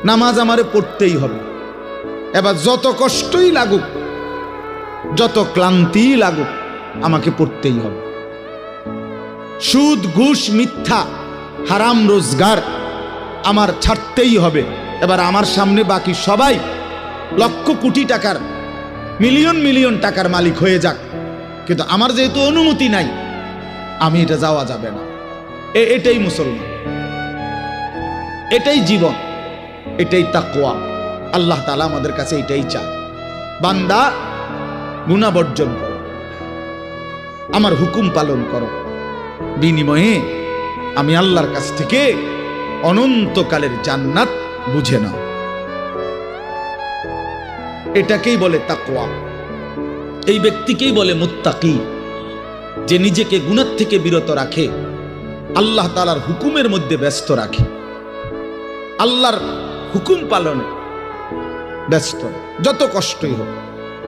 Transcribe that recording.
নামাজ আমারে পড়তেই হবে। এবার যত কষ্টই লাগুক, যত ক্লান্তি লাগুক, আমাকে পড়তেই হবে। সুদ, ঘুষ, মিথ্যা, হারাম রোজগার আমার ছাড়তেই হবে। এবার আমার সামনে বাকি সবাই লক্ষ কোটি টাকার, মিলিয়ন মিলিয়ন টাকার মালিক হয়ে যাক, কিন্তু আমার যেহেতু অনুমতি নাই, আমি এটা যাওয়া যাবে না। এটাই মুসলমান, এটাই জীবন, এটাই তাকওয়া। আল্লাহ তাআলা আমাদের কাছে এটাই চায়, বান্দা গুনাহ বর্জন করো, আমার হুকুম পালন করো, বিনিময়ে আমি আল্লাহর কাছ থেকে অনন্তকালের জান্নাত বুঝে নাও। এটাকেই বলে তাকওয়া। এই ব্যক্তিকেই বলে মুত্তাকি, যে নিজেকে গুনাহ থেকে বিরত রাখে, আল্লাহ তাআলার হুকুমের মধ্যে ব্যস্ত রাখে, আল্লাহর হুকুম পালনে ব্যস্ত, যত কষ্টই হোক।